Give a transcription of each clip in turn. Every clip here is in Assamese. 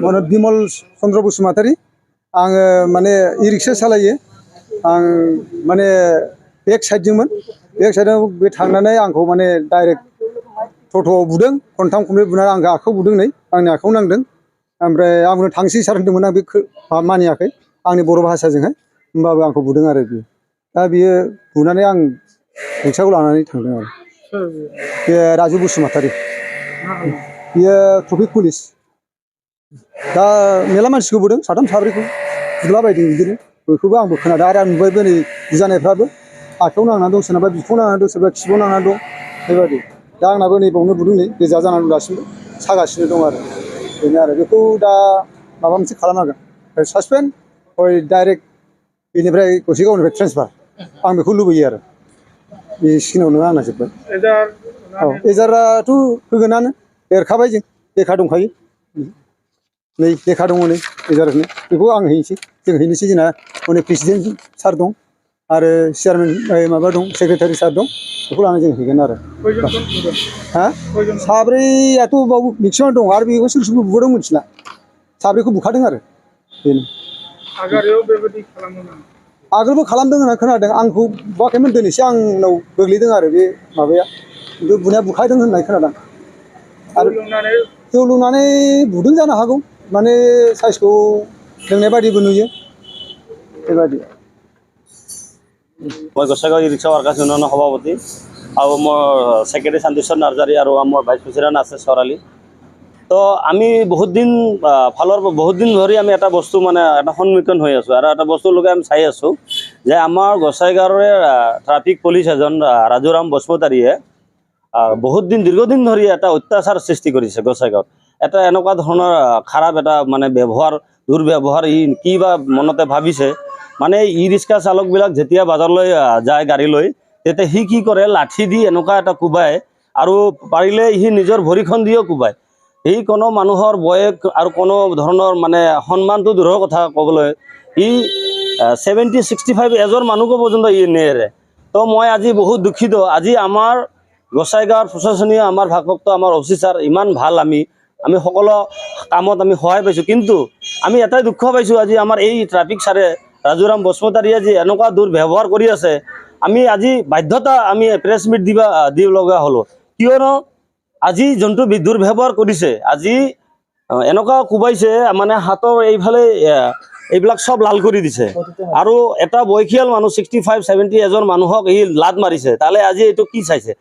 माने बिमल चन्द्र बसुमतारी आङो माने इ-रिक्सा सालायो आं माने बेक साइडजोंमोन बेक साइडआव बे थांनानै आंखौ माने डाइरेक्ट टट'आव बुदों खनथाम खनब्रै बुनानै आंखौ आखायाव बुदों नै आंनि आखायाव नांदों ओमफ्राय आंनो थांसै सार होनदोंमोन आं बे मानियाखै आंनि बर' भाषाजोंहाय होमबाबो आंखौ बुदों आरो बियो दा बियो बुनानै आं रिक्साखौ लानानै थांदों आरो बे राजु बसुमतारी बियो ट्राफिक पुलिस दा मेला मानसिखौ बुदों साथाम साब्रैखौ बुलाबायदों बिदिनो बेखौबो आंबो खोनादों आरो आं नुबायबो नै बुजानायफ्राबो आखायाव नांनानै दं सोरनाबा बिखुङाव नांनानै दं सोरबा खिबुआव नांनानै दं बेबायदि दा आंनाबो नैबावनो बुदों नै गोजा जानानै दं दासिमबो सागासिनो दं आरो बेनो आरो बेखौ दा माबा मोनसे खालामनांगोन सासपेन्ड हय डाइरेक्ट बेनिफ्राय गसाइगावनिफ्राय ट्रेन्सफार आं बेखौ लुबैयो आरो बेखिनियावनो आंना जोब्बाय औ एजाराथ' होगोनानो देरखाबाय जों लेखा दंखायो नै लेखा दङ नै एजारनो बेखौ आं हैनोसै जों हैनोसै जोंना अनेक प्रेसिडेन्ट सार दं आरो चेयारमेन माबा दं सेक्रेटारि सार दं बेखौ लानानै जों हैगोन आरो हा साब्रैयाथ' बाव मेक्सिमाम दं आरो बेखौ सोर सोरखौ बुबोदों मिथिला साब्रैखौ बुखादों आरो बेनो आगोलबो खालामदों होनना खोनादों आंखौ बुवाखैमोन दिनैसो आंनाव गोग्लैदों आरो बे माबाया खिन्थु बुनाया बुखादों होननाय खोनादों आरो जौ लोंनानै बुदों जानो हागौ माने साइसखौ लोंनाय बायदिबो नुयो बेबायदि मैं गोसाईगाँव इ-रिक्शा वर्कर्स यूनियन सभापति और मोर सेक्रेटरी शांतिश्वर नार्जारी और मोर भाइस प्रेसिडेंट आछे सराली तो आमी बहुत दिन फालर बहुत दिन धरी आमी एटा बस्तु माने एटा सन्मुखीन हो आछो और एटा बस्तु लोके आमी चाइ आछो जे आमार गोसाईगाँवरे ट्राफिक पुलिस एजन राजुराम बसुमतारीये बहुत दिन दीर्घदिन धरी एटा अत्याचार सृष्टि करिছে गोसाईगाँवत एटा एनका धৰণৰ खराब एटा माने व्यवहार दुर्व्यवहार इ किबा मनते भाबिছে माने इ-रिक्शा चालक बिलाक जेतिया बाजारলৈ যায় गाड़ी লৈ तेते हि कि करे लाठी দি एनका एटा कुबाय आरो पारिले हि निजर भरिखन दियो कुबाय हि कोनो মানুহৰ বয়স আৰু কোনো ধৰণৰ মানে সন্মানটো দূৰৰ কথা ক'বলৈ ই 70-65 এজৰ মানুহকো পৰ্যন্ত ই নেৰে তো মই আজি বহুত দুখিত আজি আমাৰ গোসাইগাঁৱৰ প্ৰশাসনীয় আমাৰ ভাগভক্ত আমাৰ অফিচাৰ ইমান ভাল আমি সকলো কামত আমি সহায় পাইছো কিন্তু আমি এটাই দুখ পাইছো আজি আমাৰ এই ট্ৰাফিক সাৰে ৰাজুৰাম বসুমতাৰীয়ে যে এনেকুৱা দুৰ্ব্যৱহাৰ কৰি আছে আমি আজি বাধ্যতা আমি প্ৰেছ মিট দিব লগা হলো কিয়নো আজি যোনটো দুৰ্ব্যৱহাৰ কৰিছে আজি এনেকুৱা কুবাইছে মানে হাতৰ এইফালে এইবিলাক সব লাল কৰি দিছে আৰু এটা বয়সীয়াল মানুহ 65-70 এজন মানুহক ই লাত মাৰিছে তালে আজি এটো কি চাইছে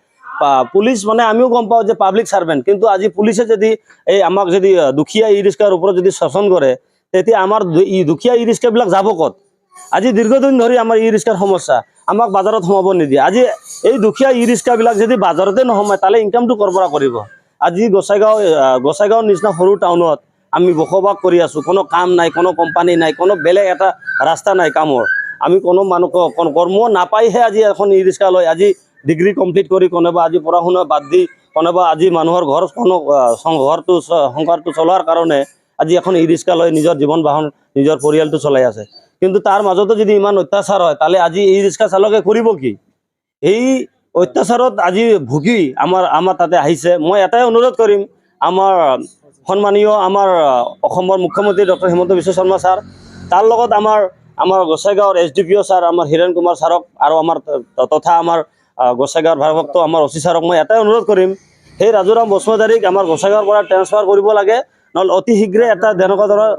পুলিশ মানে আমিও গম পাও যে পাব্লিক সার্ভেন্ট কিন্তু আজি পুলিশে যদি এই আমাক যদি দুখিয়া ই-ৰিক্সাৰ ওপৰত যদি শাসন কৰে তেতিয়া আমাৰ দুখিয়া ই-ৰিক্সা বিলাক যাব কত আজি দীৰ্ঘদিন ধৰি আমাৰ ই-ৰিক্সাৰ সমস্যা আমাক বাজাৰত সোমাব নিদিয়ে আজি এই দুখিয়া ই-ৰিক্সা বিলাক যদি বাজাৰতে নহমায় তালে ইনকামটো কৰপৰা কৰিব আজি গোসাইগাঁও নিচিনা সৰু টাউনত আমি বসবাস কৰি আছো কোনো কাম নাই কোনো কোম্পানী নাই কোনো বেলেগ এটা ৰাস্তা নাই কামৰ আমি কোনো মানুহ কৰ্ম নাপাইহে আজি এখন ই-ৰিক্সা লৈ আজি ডিগ্ৰী কমপ্লিট কৰি কোনোবা আজি পঢ়া শুনা বাদ দি কোনোবা আজি মানুহৰ ঘৰ কোনো সংসাৰটো চলাৰ কাৰণে আজি এখন ই-ৰিক্সা লৈ নিজৰ জীৱন বাহন নিজৰ পৰিয়ালটো চলাই আছে কিন্তু তাৰ মাজতো যদি ইমান অত্যাচাৰ হয় তালে আজি ই-ৰিক্সা চালকে কৰিব কি এই অত্যাচাৰত আজি ভুগি আমাৰ তাতে আহিছে মই এটাই অনুৰোধ কৰিম আমাৰ সন্মানীয় আমাৰ অসমৰ মুখ্যমন্ত্ৰী ডক্টৰ হিমন্ত বিশ্ব শৰ্মা ছাৰ তাৰ লগত আমাৰ গোসাইগাঁৱৰ SDPO ছাৰ আমাৰ হিৰেণ কুমাৰ ছাৰক আৰু আমাৰ তথা আমাৰ গোসাইগাঁৱৰ ভাৰভক্ত আমাৰ অফিচাৰক মই এটাই অনুৰোধ কৰিম সেই ৰাজুৰাম বসুমতাৰীক আমাৰ গোসাইগাঁৱৰ পৰা ট্ৰান্সফাৰ কৰিব লাগে নহলে অতি শীঘ্ৰে এটা তেনেকুৱা ধৰণৰ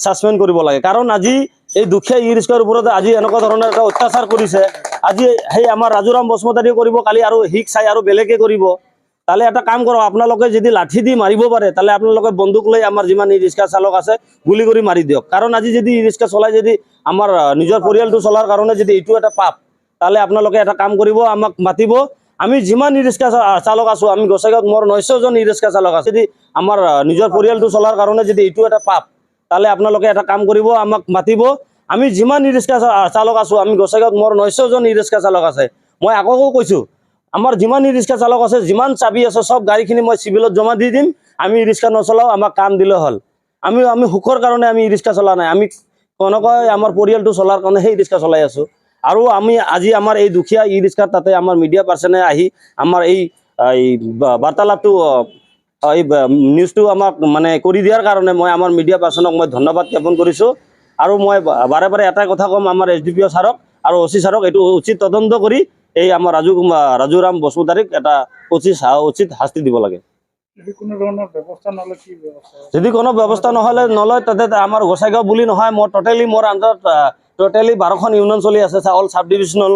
সাসপেন্ড কৰিব লাগে কাৰণ আজি এই দুখিয়া ই-ৰিক্সাৰ ওপৰত আজি এনেকুৱা ধৰণৰ এটা অত্যাচাৰ কৰিছে আজি সেই আমাৰ ৰাজুৰাম বসুমতাৰীয়ে কৰিব কালি আৰু হিক চাই আৰু বেলেগে কৰিব তালে এটা কাম কৰক আপোনালোকে যদি লাঠি দি মাৰিব পাৰে তালে আপোনালোকে বন্দুক লৈ আমাৰ যিমান ই-ৰিক্সা চালক আছে গুলি কৰি মাৰি দিয়ক কাৰণ আজি যদি ই-ৰিক্সা চলাই যদি আমাৰ নিজৰ পৰিয়ালটো চলাৰ কাৰণে যদি এইটো এটা পাপ তালে আপোনালোকে এটা কাম কৰিব আমাক মাতিব আমি যিমান ই-ৰিক্সা চালক আছো আমি গোসাইগাঁৱত মোৰ 900 জন ই-ৰিক্সা চালক আছে যদি আমাৰ নিজৰ পৰিয়ালটো চলাৰ কাৰণে যদি এইটো এটা পাপ তালে আপোনালোকে এটা কাম কৰিব আমাক মাতিব আমি যিমান ই-ৰিক্সা চালক আছো আমি গোসাইগাঁৱত মোৰ 900 জন ই-ৰিক্সা চালক আছে মই আকৌ কৈছো আমাৰ যিমান ই-রিক্সা চালক আছে যিমান চাবি আছে সব গাড়ীখিনি মই সিভিলত জমা দি দিম আমি ই-রিক্সা নচলাও আমাক কাম দিলে হল আমি সুখৰ কাৰণে আমি ই-ৰিক্সা চলা নাই আমি কোনোকৈ আমাৰ পৰিয়ালটো চলাৰ কাৰণে সেই ই-ৰিক্সা চলাই আছো আৰু আমি আজি আমাৰ এই দুখিয়া ই-ৰিক্সাৰ তাতে আমাৰ মিডিয়া পাৰ্সনে আহি আমাৰ এই বাৰ্তালাপটো এই নিউজটো আমাক মানে কৰি দিয়াৰ কাৰণে মই আমাৰ মিডিয়া পাৰ্চনক মই ধন্যবাদ জ্ঞাপন কৰিছোঁ। আৰু মই বাৰে বাৰে এটাই কথা ক'ম আমাৰ SDPO ছাৰক আৰু OC ছাৰক, এইটো উচিত তদন্ত কৰি এই আমাৰ ৰাজুৰাম বসুমতাৰীক এটা উচিত শাস্তি দিব লাগে। যদি কোনো ধৰণৰ ব্যৱস্থা নলয় কি ব্যৱস্থা? যদি কোনো ব্যৱস্থা নলয় তাতে আমাৰ গোসাইগাঁও বুলি নহয়, মোৰ আণ্ডাৰত টোটেলি 12খন ইউনিয়ন চলি আছে, অল চাব ডিভিজনেল।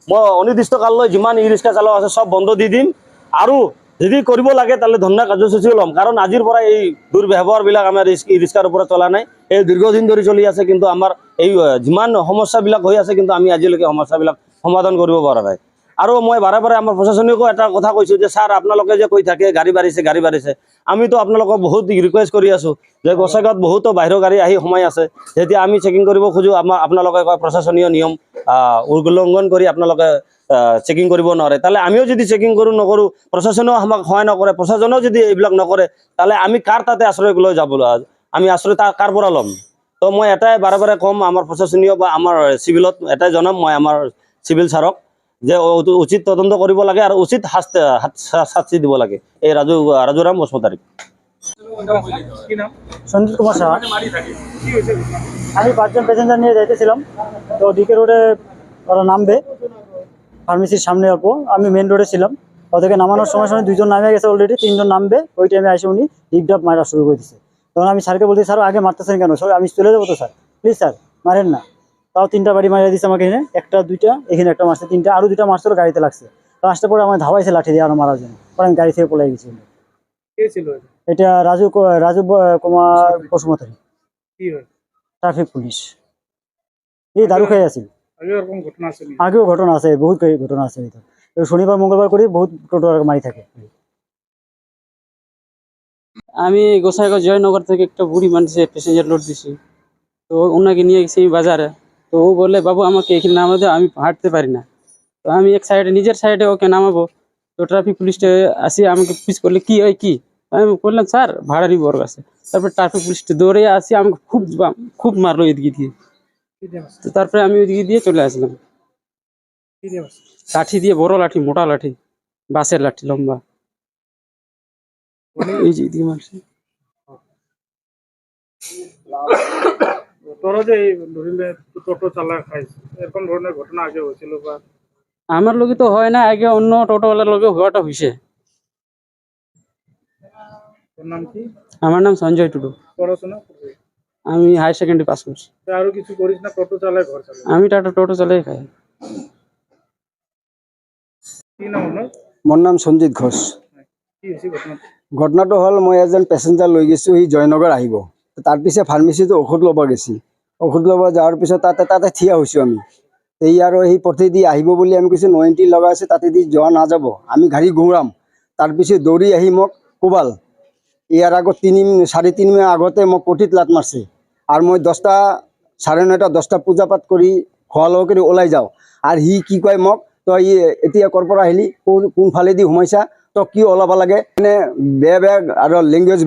মই অনিৰ্দিষ্ট কাললৈ যিমান ই ৰিক্সা চালক আছে চব বন্ধ দি দিম। আৰু যদি কৰিব লাগে তাহলে ধৰ্ণা কাৰ্যসূচীও ল'ম, কাৰণ আজিৰ পৰা এই দুৰ্ব্যৱহাৰবিলাক আমাৰ ই ৰিক্সাৰ ওপৰত চলা নাই, এই দীৰ্ঘদিন ধৰি চলি আছে। কিন্তু আমাৰ এই যিমান সমস্যাবিলাক হৈ আছে, কিন্তু আমি আজিলৈকে সমস্যাবিলাক সমাধান কৰিব পৰা নাই। আৰু মই বাৰে বাৰে আমাৰ প্ৰশাসনিকো এটা কথা কৈছোঁ যে ছাৰ, আপোনালোকে যে কৈ থাকে গাড়ী বাঢ়িছে, আমিতো আপোনালোকক বহুত ৰিকুৱেষ্ট কৰি আছোঁ যে গোসাইগাঁৱত বহুতো বাহিৰৰ গাড়ী আহি সোমাই আছে। যেতিয়া আমি চেকিং কৰিব খোজোঁ, আপোনালোকে কয় প্ৰশাসনীয় নিয়ম উল্লংঘন কৰি আপোনালোকে চেকিং কৰিব নোৱাৰে। তাহলে আমিও যদি চেকিং নকৰোঁ, প্ৰশাসনেও আমাক সহায় নকৰে, প্ৰশাসনেও যদি এইবিলাক নকৰে, তাহলে আমি কাৰ তাতে আশ্ৰয় লৈ যাব? আমি আশ্ৰয় কাৰ পৰা ল'ম? তো মই এটাই বাৰে বাৰে ক'ম, আমাৰ প্ৰশাসনীয় বা আমাৰ চিভিলত এটাই জনাম মই আমাৰ চিভিল ছাৰক যে উচিত তদন্ত কৰিব লাগে আৰু উচিত শাস্তি দিব লাগে এই ৰাজুৰাম বসুমতাৰীক। কি নাম? সঞ্জিত কুমার সাহা। কি হয়েছে? আমি 5 জন প্যাসেঞ্জার নিয়ে যাইতেছিলাম, তো ডিকে রোডে ওরা নামবে ফার্মেসির সামনে অল্প, আমি মেন রোডে ছিলাম। ওদেরকে নামানোর সময় 2 জন নামে গেছে, অলরেডি 3 জন নামবে। ওই টাইমে এসে উনি ডিপডাপ মারা শুরু করে দিচ্ছে। তখন আমি স্যারকে বলছি, স্যার আগে মারতেছেন কেন? আমি চলে যাবো তো স্যার, প্লিজ স্যার মারেন না। তাও 3টা বাড়ি মারিয়ে দিচ্ছে আমাকে, এখানে 1টা 2টা, এখানে 1টা মারছে, 3টা, আরও 2টা মারছিল, গাড়িতে লাগছে। তো আসতে পরে আমার ধাওয়াইছে লাঠি দিয়ে আরো মারার জন্য, পরে আমি গাড়ি থেকে পলাই গেছি। কে ছিল এটা? এটা রাজু কুমার বসুমতারী, কি হয়? Traffic police. এই দারু খাই আছিল। আগে এরকম ঘটনা আছে নি? আগেও ঘটনা আছে, বহুত ঘটনা আছে। শনিবার মঙ্গলবার করে বহুত টোটো মারি থাকে। আমি গোসাইগাঁও জয়নগর থেকে একটা বুড়ি মানুষে প্যাসেঞ্জার লোড দিছি, তো ওনাকে নিয়ে গেছি বাজারে। তো ও বললে, বাবু আমাকে এখানে নামা দাও, আমি হাঁটতে পারি না। তো আমি এক সাইডে, নিজের সাইডে ওকে নামাবো, তো ট্রাফিক পুলিশটা আসি আমাকে পিস করলে, কি হয় কি? আমি বললাম, স্যার ভাড়া নিব ওর কাছে। তারপরে ট্রাফিক পুলিশটা দৌড়ে আসি, আমাকে খুব মারলো এদিকে দিয়ে। কি দিয়ে মারছে? তো তারপরে আমি ওইদিকে দিয়ে চলে আসলাম। কি দিয়ে মারছে? লাঠি দিয়ে, বড় লাঠি, মোটা লাঠি, বাঁশের লাঠি লম্বা, এই যে এদিকে মারছে। তোরা যে এই ধরিলে টোটো চালা খাইছে, এরকম ধরনের ঘটনা আগে হয়েছিল বা? আমার লোকে তো হয় না, আগে অন্য টোটোওয়ালার লোকে হওয়াটা হয়েছে। তোর নাম কি? আমার নাম সঞ্জয় টুডু। পড়াশোনা করবে? আমি হায়ার সেকেন্ডারি পাস করছি। আরো কিছু করিস না? টোটো চালায়, ঘর চালায়? আমি টোটো চালাই খাই। কি নাম আপনার? মোৰ নাম সঞ্জিত ঘোষ। কি হয়েছে ঘটনা? ঘটনাটো হ'ল, মই এজন পেচেঞ্জাৰ লৈ গৈছোঁ, সি জয়নগৰ আহিব। তাৰপিছত ফাৰ্মেচিটো ঔষধ ল'ব গৈছি। ঔষধ ল'ব যোৱাৰ পিছত তাতে থিয় হৈছোঁ আমি। এই আৰু সেই পথেদি আহিব বুলি আমি কৈছোঁ, 90 লগা আছে, তাতেদি যোৱা নাযাব, আমি গাড়ী ঘূৰাম। তাৰপিছত দৌৰি আহি মোক কোবাল। ইয়াৰ আগত 3-4 মাহ আগতে মোক কটিত লাত মাৰছে। আৰু মই 10টা 9:30 10টা পূজা পাঠ কৰি খোৱা লোৱা কৰি ওলাই যাওঁ। আৰু সি কি কয় মোক, তই এতিয়া ক'ৰ পৰা আহিলি, কোনফালেদি সোমাইছা, তই কি ওলাব লাগে, মানে বেয়া আৰু লেংগুৱেজ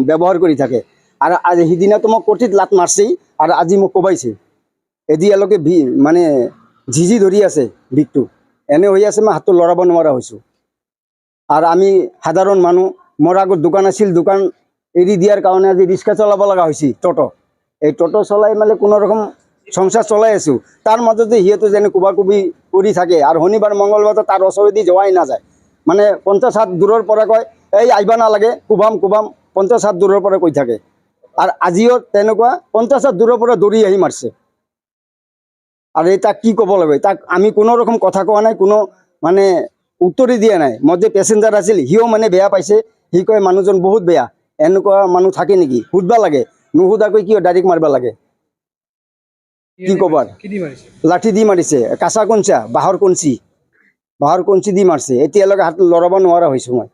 ব্যৱহাৰ কৰি থাকে। আৰু আজি সিদিনাতো মোক কটিত লাত মাৰছেই, আৰু আজি মোক কোবাইছে। এতিয়ালৈকে মানে ঝিঝি ধৰি আছে বিষটো, এনে হৈ আছে, মই হাতটো লৰাব নোৱাৰা হৈছোঁ। আৰু আমি সাধাৰণ মানুহ, মোৰ আগত দোকান আছিল, দোকান এৰি দিয়াৰ কাৰণে আজি ৰিক্সা চলাব লগা হৈছে, টোটো। এই টোটো চলাই মানে কোনো ৰকম সংসাৰ চলাই আছোঁ। তাৰ মাজতে সিহঁতে যেনে কোবাকুবি কৰি থাকে, আৰু শনিবাৰ মঙ্গলবাৰ তাৰ ওচৰেদি যোৱাই নাযায়। মানে 50 হাত দূৰৰ পৰা কয়, এই আহিব নালাগে, কোবাম 50 হাত দূৰৰ পৰা কৈ থাকে। আৰু আজিও তেনেকুৱা 50 হাত দূৰৰ পৰা দৌৰি আহি মাৰছে। আৰু তাক কি ক'ব লাগে, তাক আমি কোনো ৰকম কথা কোৱা নাই, কোনো মানে উত্তৰে দিয়া নাই। মই যে পেচেঞ্জাৰ আছিল, সিও মানে বেয়া পাইছে। সি কয় মানুহজন বহুত বেয়া, এনেকুৱা মানুহ থাকে নেকি, সুধবা লাগে, নুসুধাকৈ কিয় ডাইৰেক্ট মাৰিব লাগে? কি ক'ব? কি দি মাৰিছে? লাঠি দি মাৰিছে, কাঁচা কঞ্চা, বাঁহৰ কঞ্চি দি মাৰছে। এতিয়ালৈকে হাত লৰাব নোৱাৰা হৈছোঁ মই।